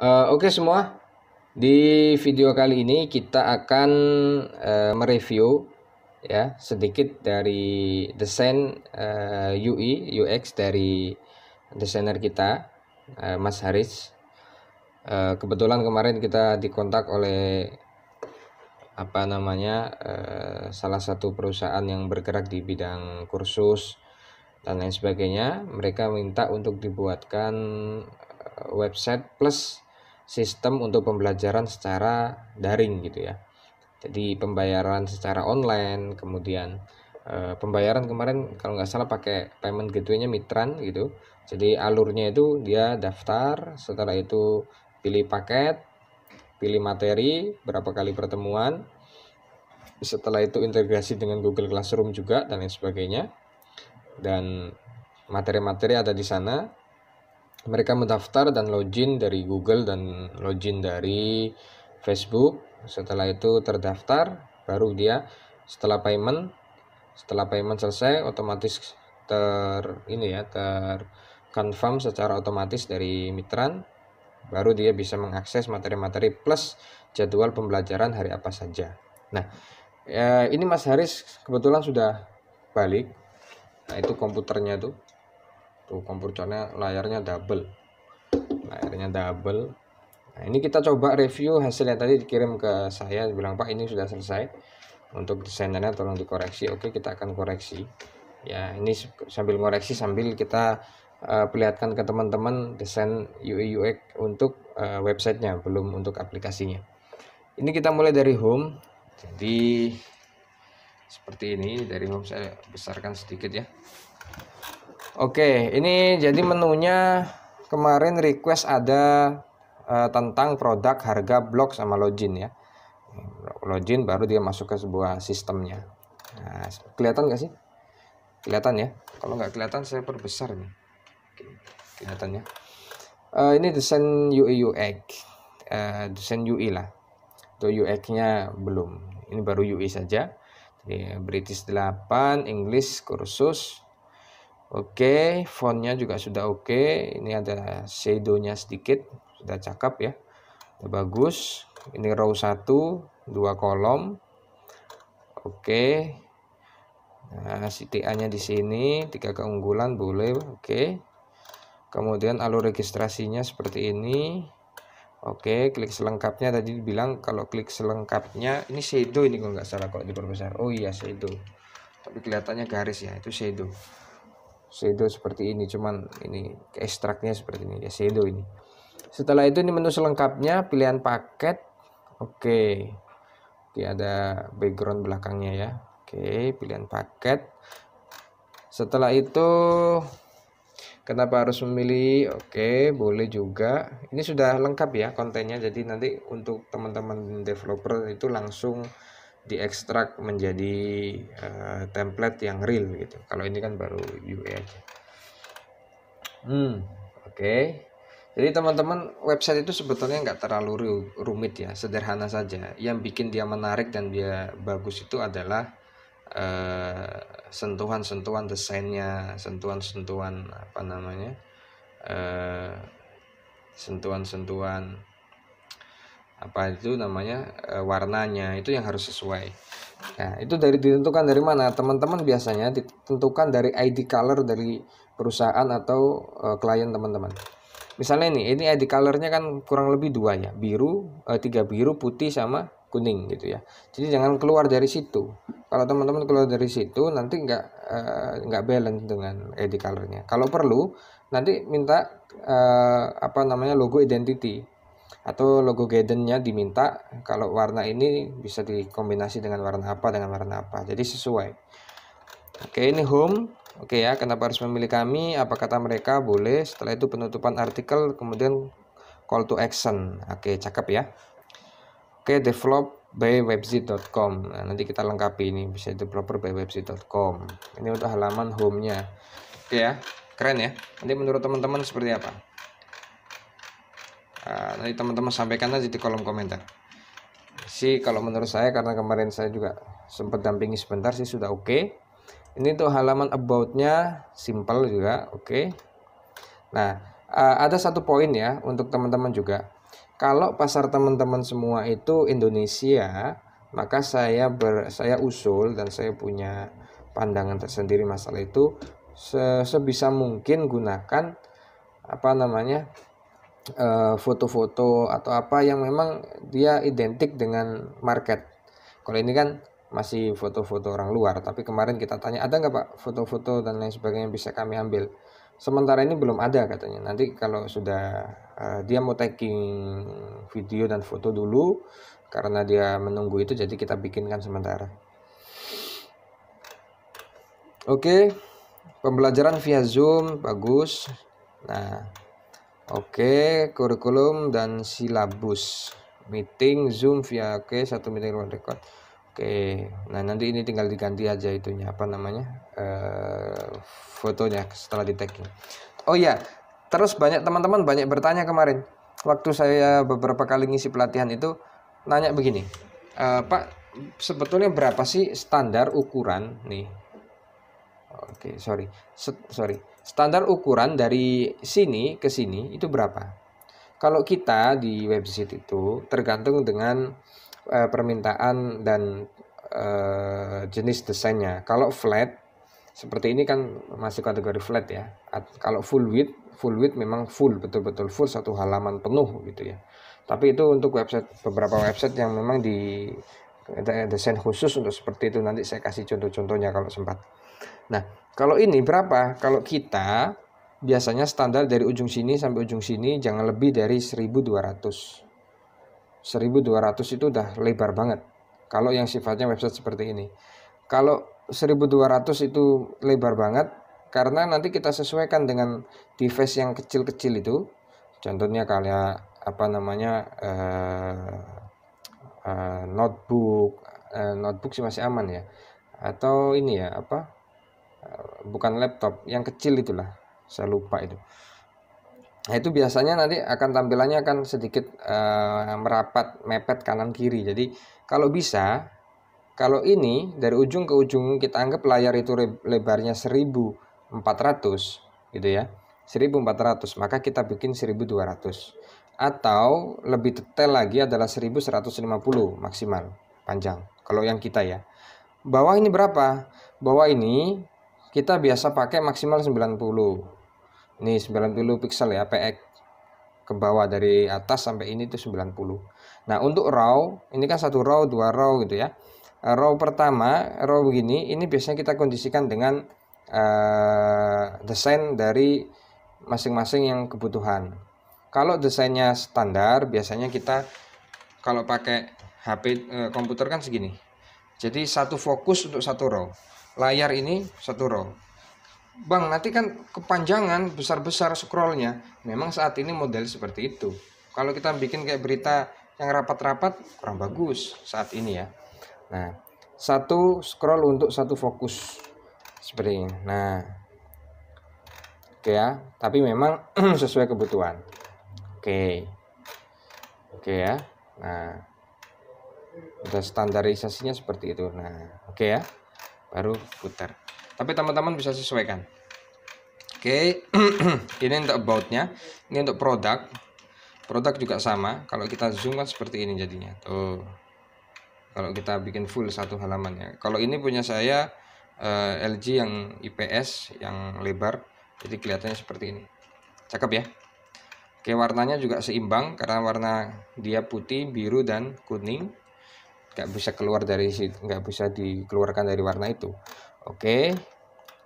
Oke semua, di video kali ini kita akan mereview ya sedikit dari desain UI UX dari desainer kita, Mas Haris. Kebetulan kemarin kita dikontak oleh salah satu perusahaan yang bergerak di bidang kursus dan lain sebagainya. Mereka minta untuk dibuatkan website plus sistem untuk pembelajaran secara daring gitu ya. Jadi pembayaran secara online, kemudian pembayaran kemarin kalau nggak salah pakai payment gateway-nya Mitran gitu. Jadi alurnya itu dia daftar, setelah itu pilih paket, pilih materi, berapa kali pertemuan, setelah itu integrasi dengan Google Classroom juga dan lain sebagainya. Dan materi-materi ada di sana. Mereka mendaftar dan login dari Google dan login dari Facebook. Setelah itu terdaftar, baru dia setelah payment selesai otomatis terconfirm secara otomatis dari Mitran, baru dia bisa mengakses materi-materi plus jadwal pembelajaran hari apa saja. Nah, ini Mas Haris kebetulan sudah balik. Nah, itu komputernya tuh komputernya layarnya double. Nah, ini kita coba review hasil yang tadi dikirim ke saya, bilang Pak ini sudah selesai, untuk desainnya tolong dikoreksi. Oke, kita akan koreksi ya. Ini sambil koreksi sambil kita perlihatkan ke teman-teman desain UI UX untuk websitenya, belum untuk aplikasinya. Ini kita mulai dari home. Jadi seperti ini, dari home saya besarkan sedikit ya. Oke, ini jadi menunya kemarin request ada tentang produk, harga, blog, sama login ya. Login baru dia masuk ke sebuah sistemnya. Nah, kelihatan nggak sih? Kelihatan ya? Kalau nggak kelihatan saya perbesar nih. Kelihatan ya? Ini desain UI UX, desain UI lah. Itu UX-nya belum. Ini baru UI saja. Jadi, British 8, English kursus. Oke, fontnya juga sudah oke. Ini ada shadow-nya sedikit, sudah cakep ya, sudah bagus. Ini row 1, 2 kolom. Oke. Nah, CTA-nya di sini 3 keunggulan boleh, oke. Kemudian alur registrasinya seperti ini. Oke, klik selengkapnya tadi dibilang kalau klik selengkapnya ini shadow, ini kalau nggak salah kalau diperbesar. Oh iya, shadow. Tapi kelihatannya garis ya, itu shadow seperti ini, cuman ini ekstraknya seperti ini ya, shadow ini. Setelah itu ini menu selengkapnya, pilihan paket. Oke, ada background belakangnya ya. Oke, pilihan paket. Setelah itu kenapa harus memilih? Oke, boleh juga. Ini sudah lengkap ya kontennya, jadi nanti untuk teman-teman developer itu langsung diekstrak menjadi template yang real gitu. Kalau ini kan baru UI aja. Oke. Jadi teman-teman, website itu sebetulnya nggak terlalu rumit ya, sederhana saja. Yang bikin dia menarik dan dia bagus itu adalah sentuhan-sentuhan desainnya, sentuhan-sentuhan sentuhan-sentuhan warnanya itu yang harus sesuai. Nah, itu ditentukan dari mana? Teman-teman biasanya ditentukan dari ID color dari perusahaan atau klien teman-teman. Misalnya ini ID colornya kan kurang lebih 2 ya, 3 biru, putih, sama kuning gitu ya. Jadi jangan keluar dari situ. Kalau teman-teman keluar dari situ nanti nggak balance dengan ID colornya. Kalau perlu nanti minta logo identity atau logo guidance-nya diminta, kalau warna ini bisa dikombinasi dengan warna apa, jadi sesuai. Oke, ini home. Oke ya, kenapa harus memilih kami? Apa kata mereka? Boleh. Setelah itu penutupan artikel, kemudian call to action. Oke, cakep ya. Oke, develop by webzit.com. Nah, nanti kita lengkapi ini, bisa developer by webzit.com. Ini untuk halaman home-nya. Oke ya, keren ya. Nanti menurut teman-teman seperti apa? Nanti teman-teman sampaikan aja di kolom komentar. Kalau menurut saya, karena kemarin saya juga sempat dampingi sebentar sih, sudah oke. Ini tuh halaman about-nya simple juga, oke. Nah, ada satu poin ya untuk teman-teman juga. Kalau pasar teman-teman semua itu Indonesia, maka saya usul dan saya punya pandangan tersendiri masalah itu, sebisa mungkin gunakan apa namanya, foto-foto atau apa yang memang dia identik dengan market. Kalau ini kan masih foto-foto orang luar, tapi kemarin kita tanya ada nggak Pak foto-foto dan lain sebagainya bisa kami ambil. Sementara ini belum ada katanya. Nanti kalau sudah dia mau tagging video dan foto dulu, karena dia menunggu itu, jadi kita bikinkan sementara. Oke, pembelajaran via Zoom bagus. Nah, oke, kurikulum dan silabus. Meeting Zoom via satu meeting record. Oke, nah nanti ini tinggal diganti aja itunya apa namanya, fotonya setelah di tagging. Oh ya, terus banyak teman-teman banyak bertanya kemarin waktu saya beberapa kali ngisi pelatihan itu, nanya begini, Pak, sebetulnya berapa sih standar ukuran nih? Oke, sorry, standar ukuran dari sini ke sini itu berapa? Kalau kita di website itu tergantung dengan permintaan dan jenis desainnya. Kalau flat seperti ini kan masuk kategori flat ya. Kalau full width memang full, betul-betul full satu halaman penuh gitu ya. Tapi itu untuk beberapa website yang memang di desain khusus untuk seperti itu, nanti saya kasih contoh-contohnya kalau sempat. Nah, kalau ini berapa? Kalau kita biasanya standar dari ujung sini sampai ujung sini jangan lebih dari 1200. 1200 itu udah lebar banget kalau yang sifatnya website seperti ini. Kalau 1200 itu lebar banget, karena nanti kita sesuaikan dengan device yang kecil-kecil itu. Contohnya kayak apa namanya, notebook sih masih aman ya, atau ini ya apa, bukan laptop, yang kecil itulah, saya lupa itu. Nah, itu biasanya nanti akan tampilannya akan sedikit merapat, mepet kanan kiri. Jadi kalau bisa, kalau ini dari ujung ke ujung kita anggap layar itu lebarnya 1400 gitu ya, 1400, maka kita bikin 1200. Atau lebih detail lagi adalah 1150 maksimal panjang kalau yang kita ya. Bawah ini berapa? Bawah ini kita biasa pakai maksimal 90. Ini 90 pixel ya, PX ke bawah dari atas sampai ini tuh 90. Nah, untuk raw, ini kan satu raw, dua raw gitu ya. Raw pertama, raw begini, ini biasanya kita kondisikan dengan desain dari masing-masing yang kebutuhan. Kalau desainnya standar, biasanya kita kalau pakai HP komputer kan segini. Jadi satu fokus untuk satu raw. Layar ini satu raw. Bang, nanti kan kepanjangan, besar-besar scrollnya. Memang saat ini model seperti itu. Kalau kita bikin kayak berita yang rapat-rapat, kurang bagus saat ini ya. Nah, satu scroll untuk satu fokus seperti ini. Nah, oke ya, tapi memang sesuai kebutuhan. Oke ya. Nah, udah standarisasinya seperti itu. Nah, oke ya, baru putar. Tapi teman-teman bisa sesuaikan. Oke, ini untuk about-nya. Ini untuk produk. Produk juga sama. Kalau kita zoom kan seperti ini jadinya. Tuh. Kalau kita bikin full satu halamannya. Kalau ini punya saya LG yang IPS yang lebar, jadi kelihatannya seperti ini. Cakep ya. Oke, warnanya juga seimbang karena warna dia putih, biru dan kuning. Nggak bisa keluar dari situ, nggak bisa dikeluarkan dari warna itu. Oke,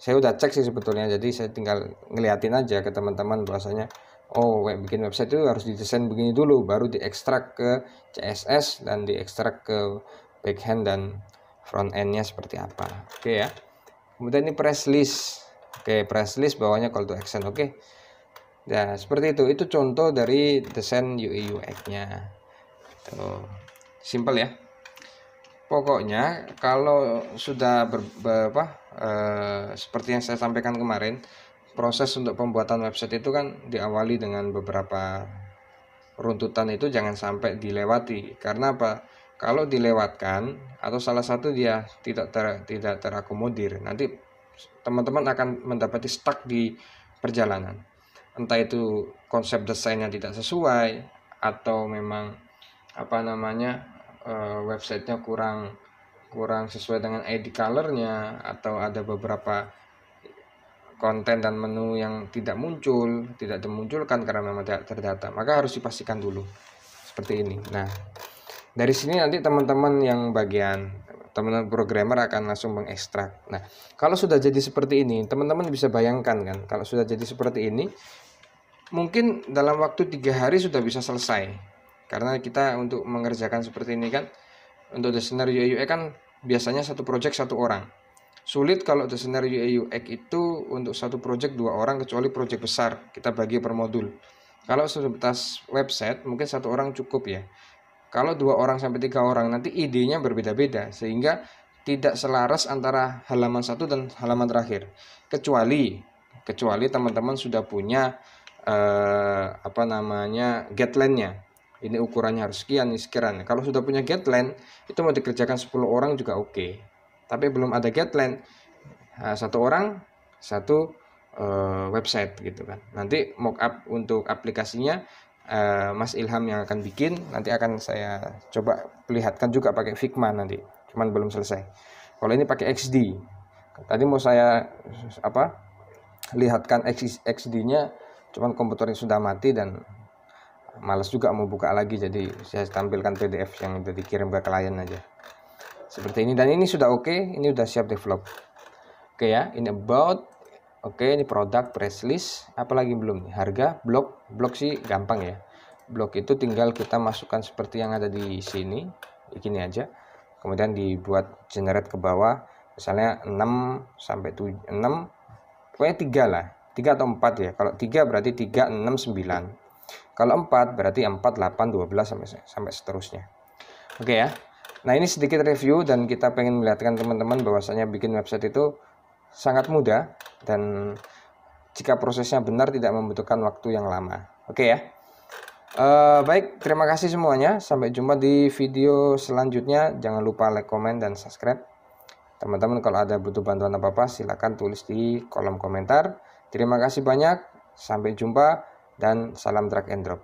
saya udah cek sih sebetulnya, jadi saya tinggal ngeliatin aja ke teman-teman bahwasanya oh, bikin website itu harus didesain begini dulu, baru diekstrak ke CSS dan diekstrak ke backhand dan front endnya seperti apa. Oke ya. Kemudian ini press list. Oke, press list bawahnya call to action. Oke. Nah, seperti itu contoh dari desain UI UX-nya. Tuh. Simple ya. Pokoknya kalau sudah seperti yang saya sampaikan kemarin, proses untuk pembuatan website itu kan diawali dengan beberapa runtutan, itu jangan sampai dilewati. Karena apa? Kalau dilewatkan atau salah satu dia tidak terakomodir, nanti teman-teman akan mendapati stuck di perjalanan. Entah itu konsep desainnya tidak sesuai, atau memang websitenya kurang sesuai dengan ID colornya, atau ada beberapa konten dan menu yang tidak dimunculkan karena memang tidak terdata, maka harus dipastikan dulu seperti ini. Nah, dari sini nanti teman-teman yang teman-teman programmer akan langsung mengekstrak. Nah, kalau sudah jadi seperti ini, teman-teman bisa bayangkan kan, kalau sudah jadi seperti ini, mungkin dalam waktu 3 hari sudah bisa selesai. Karena kita untuk mengerjakan seperti ini kan, untuk desainer UI UX kan biasanya satu project 1 orang. Sulit kalau desainer UI UX itu untuk satu project 2 orang, kecuali project besar kita bagi per modul. Kalau sebatas website mungkin 1 orang cukup ya. Kalau 2 orang sampai 3 orang nanti idenya berbeda-beda, sehingga tidak selaras antara halaman 1 dan halaman terakhir. Kecuali teman-teman sudah punya guideline-nya. Ini ukurannya harus sekian, ini sekian. Kalau sudah punya guideline, itu mau dikerjakan 10 orang juga oke. Tapi belum ada guideline, 1 orang 1 website gitu kan. Nanti mockup untuk aplikasinya Mas Ilham yang akan bikin, nanti akan saya coba perlihatkan juga pakai Figma nanti. Cuman belum selesai. Kalau ini pakai XD. Tadi mau saya lihatkan XD-nya, cuman komputernya sudah mati dan males juga mau buka lagi, jadi saya tampilkan PDF yang udah dikirim ke klien aja seperti ini. Dan ini sudah oke, ini udah siap develop. Oke ya, ini about, oke, ini produk, price list, apalagi belum nih, harga, blog sih gampang ya. Blog itu tinggal kita masukkan seperti yang ada di sini, begini aja, kemudian dibuat generate ke bawah, misalnya 6 sampai 6, pokoknya 3 lah, 3 atau 4 ya. Kalau 3 berarti 3, 6, 9. Kalau 4 berarti 4, 8, 12 sampai seterusnya. Oke ya. Nah, ini sedikit review dan kita pengen melihatkan teman-teman bahwasanya bikin website itu sangat mudah dan jika prosesnya benar tidak membutuhkan waktu yang lama. Oke ya. Baik, terima kasih semuanya. Sampai jumpa di video selanjutnya. Jangan lupa like, comment, dan subscribe. Teman-teman kalau ada butuh bantuan apa-apa silahkan tulis di kolom komentar. Terima kasih banyak. Sampai jumpa. Dan salam drag and drop.